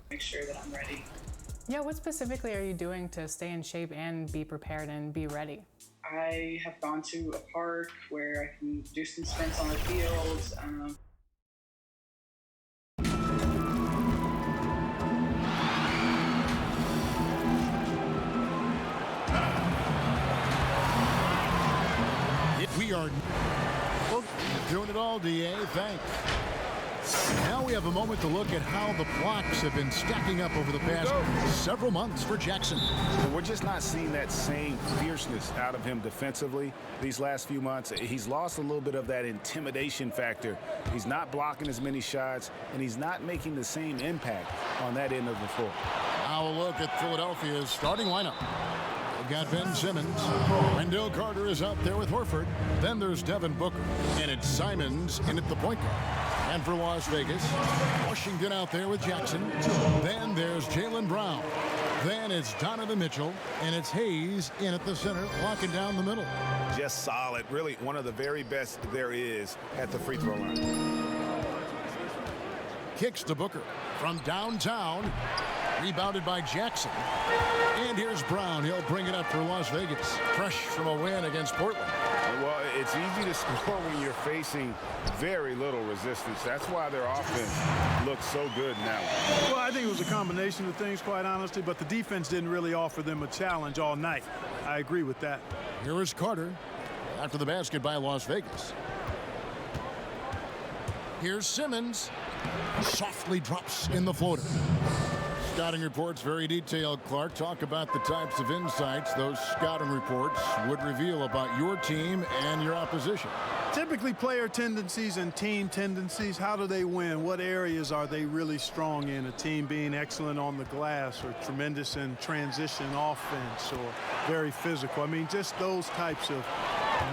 make sure that I'm ready. Yeah, what specifically are you doing to stay in shape and be prepared and be ready? I have gone to a park where I can do some sprints on the field. We are doing it all, DA. Thanks. Now we have a moment to look at how the blocks have been stacking up over the past several months for Jackson. We're just not seeing that same fierceness out of him defensively these last few months. He's lost a little bit of that intimidation factor. He's not blocking as many shots, and he's not making the same impact on that end of the floor. Now a look at Philadelphia's starting lineup. They've got Ben Simmons. Wendell Carter is out there with Horford. Then there's Devin Booker. And it's Simons in at the point guard. And for Las Vegas, Washington out there with Jackson. Then there's Jaylen Brown. Then it's Donovan Mitchell. And it's Hayes in at the center, locking down the middle. Just solid. Really one of the very best there is at the free throw line. Kicks to Booker from downtown. Rebounded by Jackson. And here's Brown. He'll bring it up for Las Vegas. Fresh from a win against Portland. Well, it's easy to score when you're facing very little resistance. That's why their offense looks so good now. Well, I think it was a combination of things, quite honestly, but the defense didn't really offer them a challenge all night. I agree with that. Here is Carter after the basket by Las Vegas. Here's Simmons. Softly drops in the floater. Scouting reports very detailed, Clark. Talk about the types of insights those scouting reports would reveal about your team and your opposition. Typically player tendencies and team tendencies. How do they win? What areas are they really strong in? A team being excellent on the glass or tremendous in transition offense or very physical. I mean, just those types of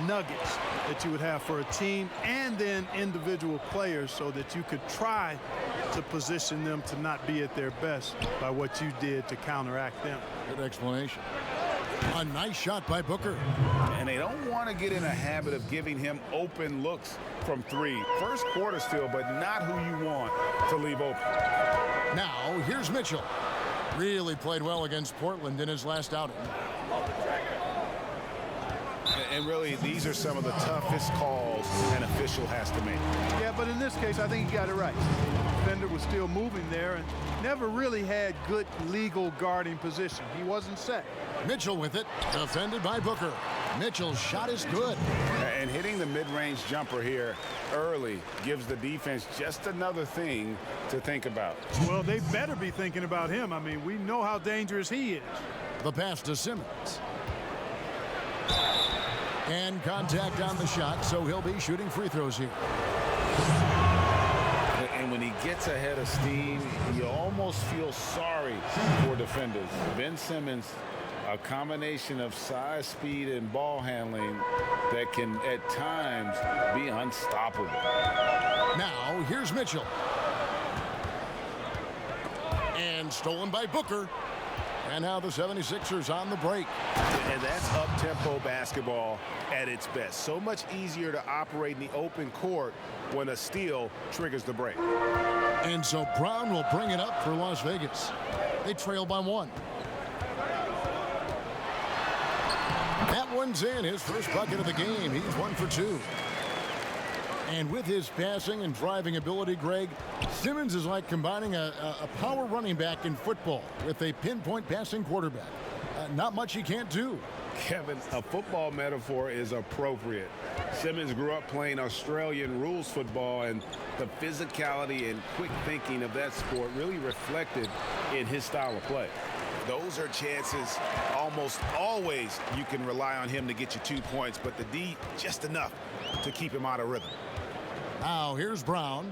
nuggets that you would have for a team and then individual players so that you could try to position them to not be at their best by what you did to counteract them. Good explanation. A nice shot by Booker. And they don't want to get in a habit of giving him open looks from three. First quarter still, but not who you want to leave open. Now, here's Mitchell. Really played well against Portland in his last outing. And really, these are some of the toughest calls an official has to make. Yeah, but in this case, I think he got it right. The defender was still moving there and never really had good legal guarding position. He wasn't set. Mitchell with it, defended by Booker. Mitchell's shot is good. And hitting the mid-range jumper here early gives the defense just another thing to think about. Well, they better be thinking about him. I mean, we know how dangerous he is. The pass to Simmons. And contact on the shot, so he'll be shooting free throws here. And when he gets ahead of steam, you almost feel sorry for defenders. Ben Simmons, a combination of size, speed, and ball handling that can, at times, be unstoppable. Now, here's Mitchell. And stolen by Booker. And now the 76ers on the break. And that's up-tempo basketball at its best. So much easier to operate in the open court when a steal triggers the break. And so Brown will bring it up for Las Vegas. They trail by one. That one's in, his first bucket of the game. He's 1 for 2. And with his passing and driving ability, Greg, Simmons is like combining a power running back in football with a pinpoint passing quarterback. Not much he can't do. Kevin, a football metaphor is appropriate. Simmons grew up playing Australian rules football, and the physicality and quick thinking of that sport really reflected in his style of play. Those are chances almost always you can rely on him to get you 2 points, but the D just enough to keep him out of rhythm. Now here's Brown.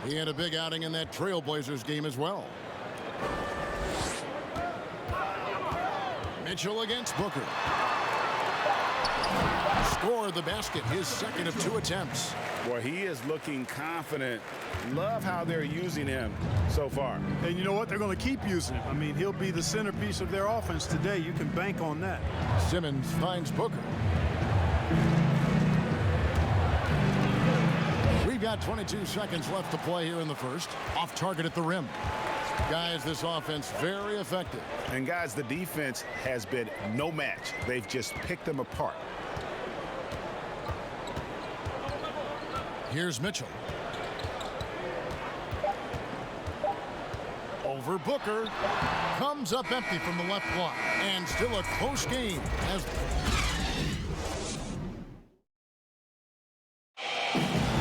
He had a big outing in that Trailblazers game as well. Mitchell against Booker. Scored the basket, his second of 2 attempts. Boy, he is looking confident. Love how they're using him so far. And you know what? They're going to keep using him. I mean, he'll be the centerpiece of their offense today. You can bank on that. Simmons finds Booker. We've got 22 seconds left to play here in the first. Off target at the rim. Guys, this offense very effective. And guys, the defense has been no match. They've just picked them apart. Here's Mitchell. Over Booker. Comes up empty from the left block. And still a close game. As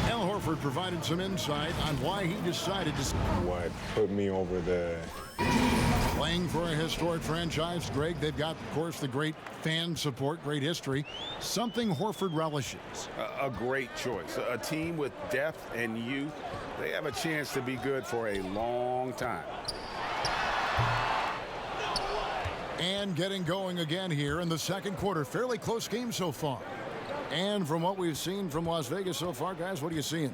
Al Horford provided some insight on why he decided to... What put me over the... Playing for a historic franchise, Greg, they've got, of course, the great fan support, great history, something Horford relishes. A great choice. A team with depth and youth. They have a chance to be good for a long time. And getting going again here in the second quarter. Fairly close game so far. And from what we've seen from Las Vegas so far, guys, what are you seeing?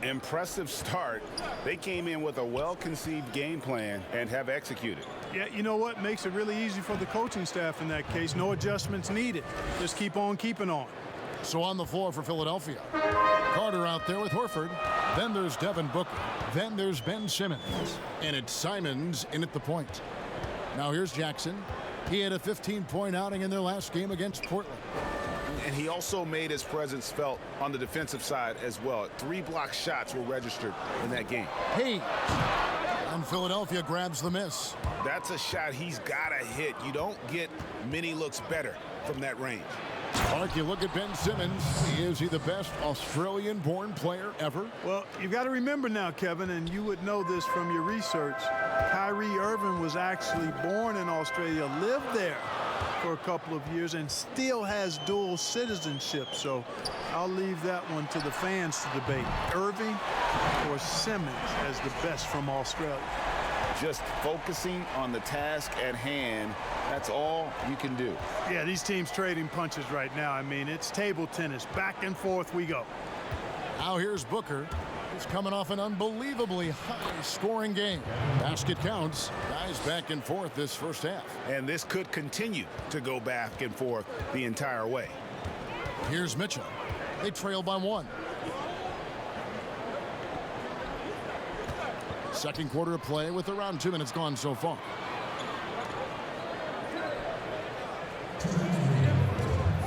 Impressive start. They came in with a well-conceived game plan and have executed. Yeah, you know what? Makes it really easy for the coaching staff in that case. No adjustments needed. Just keep on keeping on. So on the floor for Philadelphia. Carter out there with Horford. Then there's Devin Booker. Then there's Ben Simmons. And it's Simons in at the point. Now here's Jackson. He had a 15-point outing in their last game against Portland. And he also made his presence felt on the defensive side as well. 3 block shots were registered in that game. Hey, and Philadelphia grabs the miss. That's a shot he's got to hit. You don't get many looks better from that range. Mark, you look at Ben Simmons. Is he the best Australian-born player ever? Well, you've got to remember now, Kevin, and you would know this from your research, Kyrie Irving was actually born in Australia, lived there for a couple of years, and still has dual citizenship. So I'll leave that one to the fans to debate. Irving or Simmons as the best from Australia? Just focusing on the task at hand, that's all you can do. Yeah, these teams trading punches right now. I mean, it's table tennis. Back and forth we go. Now here's Booker. He's coming off an unbelievably high-scoring game. Basket counts. Guys back and forth this first half. And this could continue to go back and forth the entire way. Here's Mitchell. They trail by 1. Second quarter of play with around 2 minutes gone so far.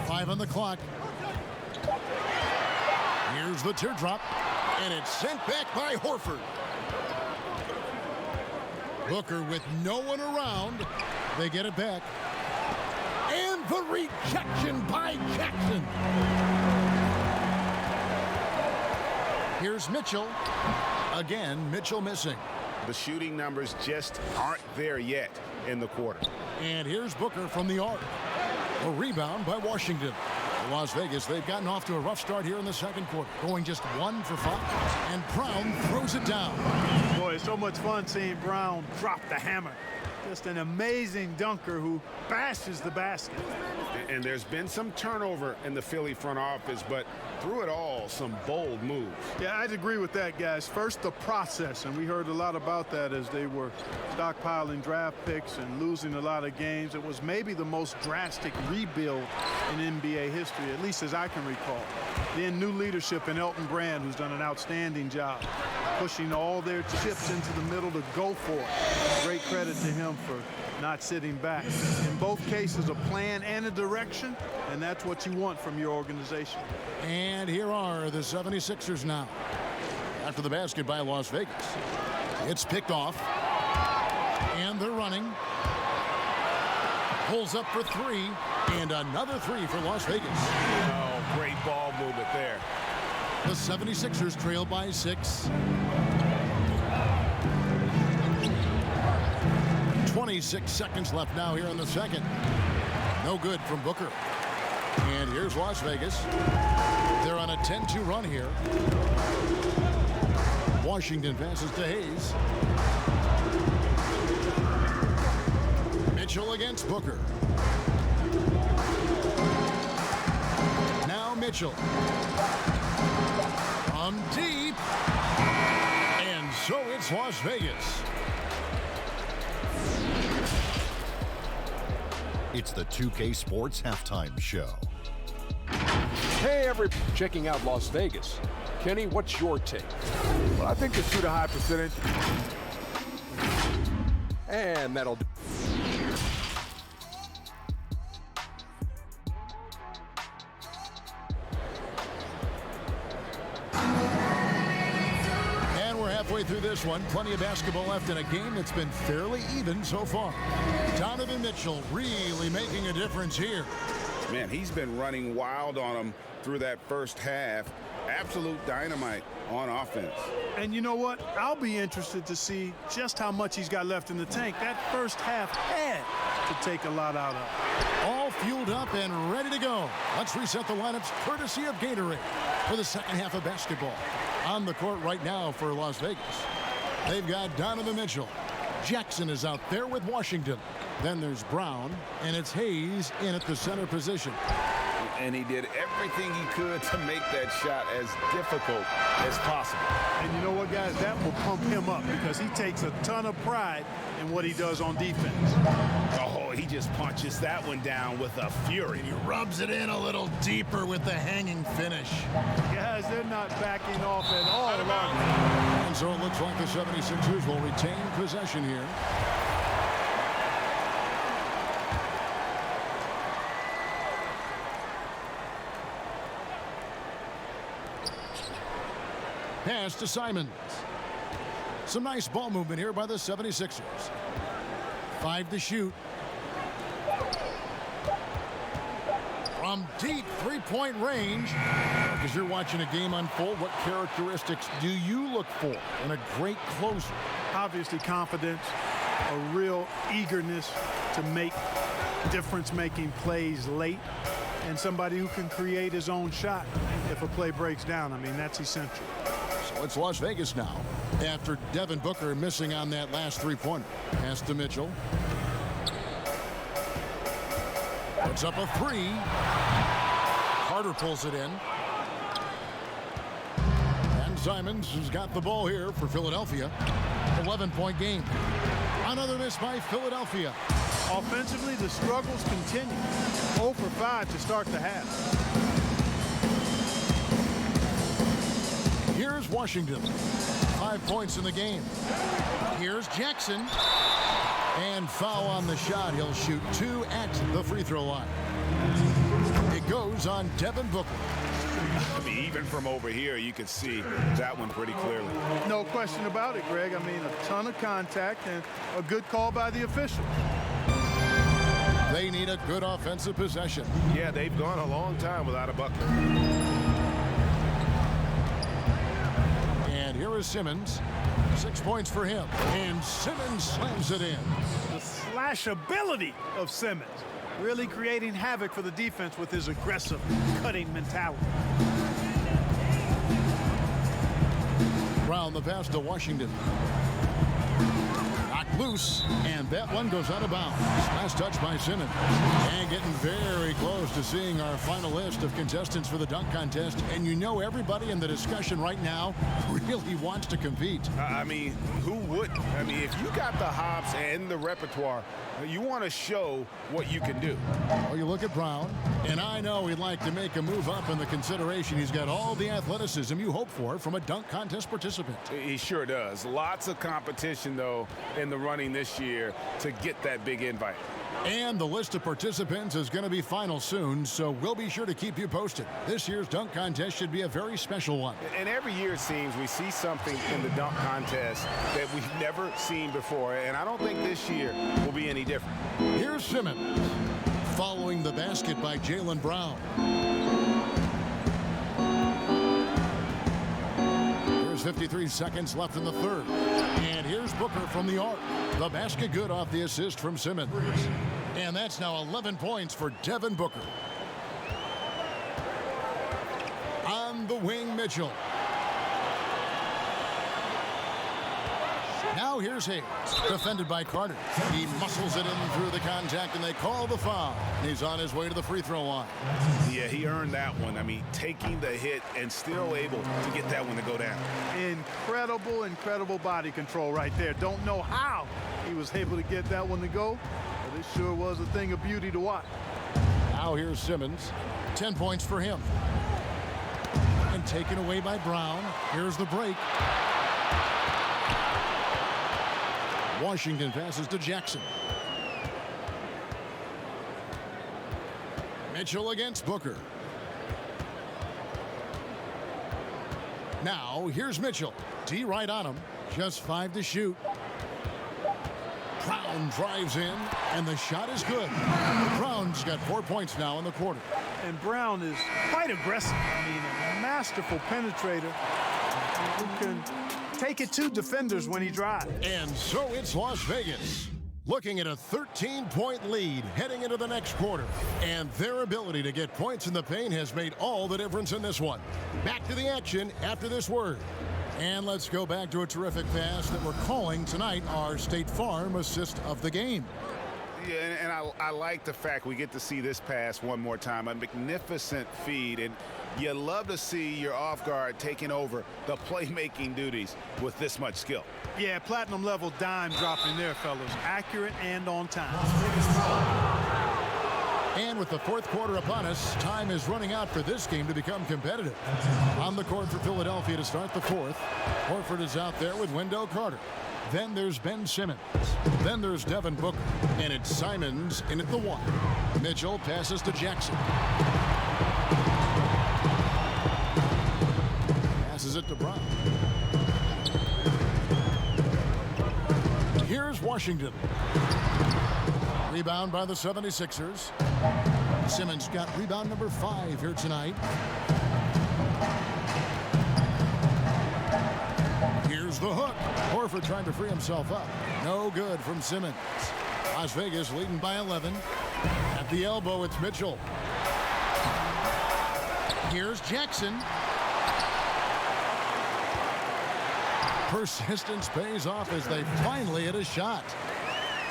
Five on the clock. Here's the teardrop. And it's sent back by Horford. Booker with no one around. They get it back. And the rejection by Jackson. Here's Mitchell. Again, Mitchell missing. The shooting numbers just aren't there yet in the quarter. And here's Booker from the arc. A rebound by Washington. Las Vegas, they've gotten off to a rough start here in the second quarter, going just 1 for 5. And Brown throws it down. Boy, it's so much fun seeing Brown drop the hammer. Just an amazing dunker who bashes the basket. And there's been some turnover in the Philly front office, but through it all, some bold moves. Yeah, I'd agree with that, guys. First, the process, and we heard a lot about that as they were stockpiling draft picks and losing a lot of games. It was maybe the most drastic rebuild in NBA history, at least as I can recall. Then new leadership in Elton Brand, who's done an outstanding job, pushing all their chips into the middle to go for it. Great credit to him for not sitting back. In both cases, a plan and a direction, and that's what you want from your organization. And here are the 76ers now. After the basket by Las Vegas. It's picked off. And they're running. Pulls up for 3. And another 3 for Las Vegas. Oh, great ball movement there. The 76ers trail by 6. 26 seconds left now here in the second. No good from Booker. And here's Las Vegas. They're on a 10-2 run here. Washington passes to Hayes. Mitchell against Booker. Now Mitchell. From deep. And so it's Las Vegas. It's the 2K Sports Halftime Show. Hey, checking out Las Vegas. Kenny, what's your take? Well, I think they shoot a high percentage. And that'll do. And we're halfway through this one. Plenty of basketball left in a game that's been fairly even so far. Donovan Mitchell really making a difference here. Man, he's been running wild on him through that first half. Absolute dynamite on offense. And you know what? I'll be interested to see just how much he's got left in the tank. That first half had to take a lot out of. All fueled up and ready to go. Let's reset the lineups courtesy of Gatorade for the second half of basketball. On the court right now for Las Vegas, they've got Donovan Mitchell. Jackson is out there with Washington. Then there's Brown, and it's Hayes in at the center position. And he did everything he could to make that shot as difficult as possible. And you know what, guys? That will pump him up because he takes a ton of pride in what he does on defense. Oh, he just punches that one down with a fury. He rubs it in a little deeper with the hanging finish. Guys, they're not backing off at all. And so it looks like the 76ers will retain possession here. Pass to Simons. Some nice ball movement here by the 76ers. 5 to shoot. From deep three-point range. Because you're watching a game unfold, what characteristics do you look for in a great closer? Obviously confidence, a real eagerness to make difference-making plays late, and somebody who can create his own shot if a play breaks down. I mean, that's essential. So it's Las Vegas now after Devin Booker missing on that last three-pointer. Pass to Mitchell. Puts up a three. Carter pulls it in. And Simons has got the ball here for Philadelphia. 11-point game. Another miss by Philadelphia. Offensively, the struggles continue. 0 for 5 to start the half. Here's Washington. 5 points in the game. Here's Jackson. And foul on the shot. He'll shoot 2 at the free throw line. It goes on Devin Booker. I mean, even from over here, you can see that one pretty clearly. No question about it, Greg. I mean, a ton of contact and a good call by the officials. They need a good offensive possession. Yeah, they've gone a long time without a bucket. And here is Simmons. 6 points for him. And Simmons slams it in. The slash ability of Simmons, really creating havoc for the defense with his aggressive cutting mentality. Brown the pass to Washington. Knocked loose, and that one goes out of bounds. Last touch by Simmons. And getting very close to seeing our final list of contestants for the dunk contest. And you know everybody in the discussion right now really wants to compete. I mean, who wouldn't? I mean, if you got the hops and the repertoire, you want to show what you can do. Well, you look at Brown, and I know he'd like to make a move up in the consideration. He's got all the athleticism you hope for from a dunk contest participant. He sure does. Lots of competition, though, in the running this year to get that big invite. And the list of participants is going to be final soon, so we'll be sure to keep you posted. This year's dunk contest should be a very special one. And every year it seems we see something in the dunk contest that we've never seen before, and I don't think this year will be any different. Here's Simmons, following the basket by Jaylen Brown. There's 53 seconds left in the third. And here's Booker from the arc. The basket good off the assist from Simmons. And that's now 11 points for Devin Booker. On the wing, Mitchell. Now here's Hayes, defended by Carter. He muscles it in through the contact, and they call the foul. He's on his way to the free throw line. Yeah, he earned that one. I mean, taking the hit and still able to get that one to go down. Incredible body control right there. Don't know how he was able to get that one to go, but it sure was a thing of beauty to watch. Now here's Simmons. 10 points for him. And taken away by Brown. Here's the break. Washington passes to Jackson. Mitchell against Booker. Now, here's Mitchell. D right on him. Just 5 to shoot. Brown drives in, and the shot is good. Brown's got 4 points now in the quarter. And Brown is quite aggressive. I mean, a masterful penetrator who can take it to defenders when he drives. And so it's Las Vegas, looking at a 13-point lead heading into the next quarter. And their ability to get points in the paint has made all the difference in this one. Back to the action after this word. And let's go back to a terrific pass that we're calling tonight our State Farm assist of the game. Yeah, and I like the fact we get to see this pass one more time. A magnificent feed, and you love to see your off guard taking over the playmaking duties with this much skill. Yeah, platinum level dime dropping there, fellas. Accurate and on time. And with the fourth quarter upon us, time is running out for this game to become competitive. On the court for Philadelphia to start the fourth. Horford is out there with Wendell Carter. Then there's Ben Simmons. Then there's Devin Booker. And it's Simons in at the 1. Mitchell passes to Jackson. Passes it to Brown. Here's Washington. Rebound by the 76ers. Simmons got rebound number 5 here tonight. Here's the hook. Horford trying to free himself up. No good from Simmons. Las Vegas leading by 11. At the elbow, it's Mitchell. Here's Jackson. Persistence pays off as they finally hit a shot.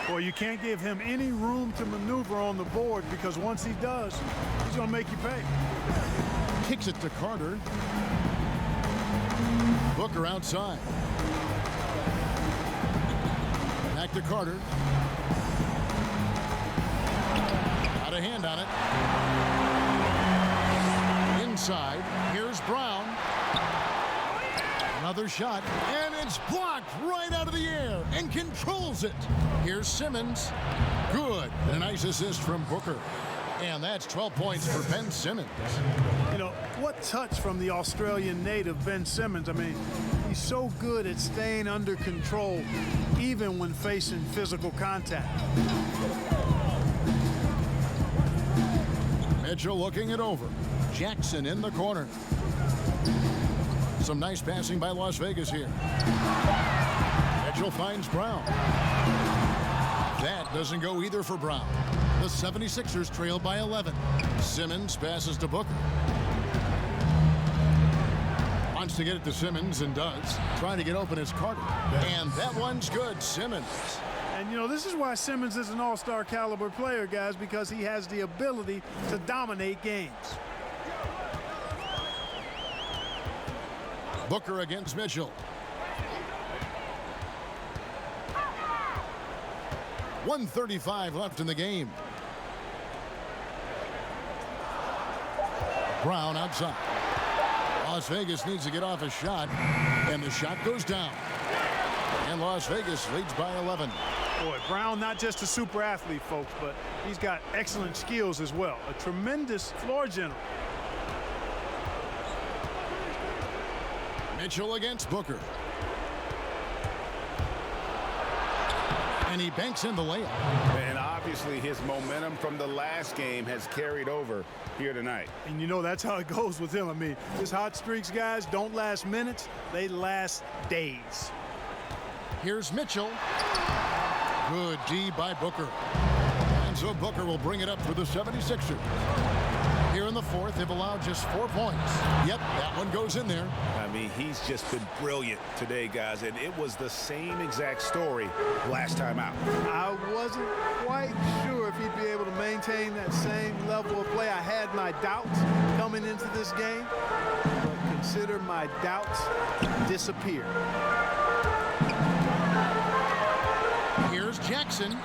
Boy, you can't give him any room to maneuver on the board because once he does, he's going to make you pay. Kicks it to Carter. Booker outside. Back to Carter. Got a hand on it. Inside. Here's Brown. Another shot. And it's blocked right out of the air and controls it. Here's Simmons. Good. And a nice assist from Booker. And that's 12 points for Ben Simmons. You know, what touch from the Australian native, Ben Simmons. I mean, he's so good at staying under control, even when facing physical contact. Mitchell looking it over. Jackson in the corner. Some nice passing by Las Vegas here. Mitchell finds Brown. That doesn't go either for Brown. The 76ers trail by 11. Simmons passes to Booker. Wants to get it to Simmons and does. Trying to get open is Carter. And that one's good. Simmons. And, you know, this is why Simmons is an all-star caliber player, guys, because he has the ability to dominate games. Booker against Mitchell. .135 left in the game. Brown outside. Las Vegas needs to get off a shot, and the shot goes down. And Las Vegas leads by 11. Boy, Brown not just a super athlete, folks, but he's got excellent skills as well. A tremendous floor general. Mitchell against Booker. And he banks in the layup. And obviously his momentum from the last game has carried over here tonight. And you know that's how it goes with him. I mean, his hot streaks, guys, don't last minutes. They last days. Here's Mitchell. Good D by Booker. And so Booker will bring it up for the 76ers. Here in the fourth, they've allowed just 4 points. Yep, that one goes in there. I mean, he's just been brilliant today, guys, and it was the same exact story last time out. I wasn't quite sure if he'd be able to maintain that same level of play. I had my doubts coming into this game, but consider my doubts disappear. Here's Jackson.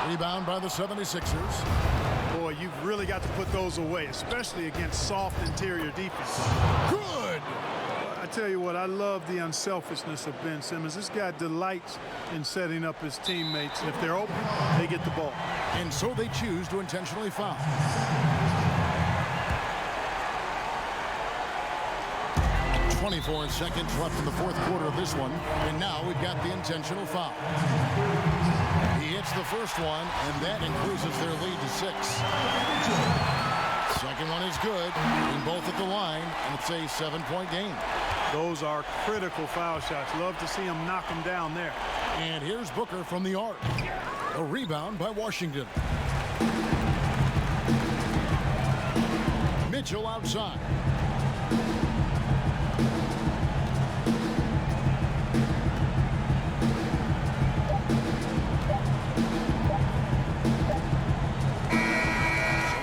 Rebound by the 76ers. Boy, you've really got to put those away, especially against soft interior defense. Good! I tell you what, I love the unselfishness of Ben Simmons. This guy delights in setting up his teammates. If they're open, they get the ball. And so they choose to intentionally foul. 24 seconds left in the fourth quarter of this one, and now we've got the intentional foul. He hits the first one, and that increases their lead to 6. Second one is good, being both at the line, and it's a 7-point game. Those are critical foul shots. Love to see him knock them down there. And here's Booker from the arc. A rebound by Washington. Mitchell outside.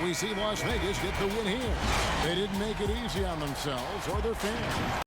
We see Las Vegas get the win here. They didn't make it easy on themselves or their fans.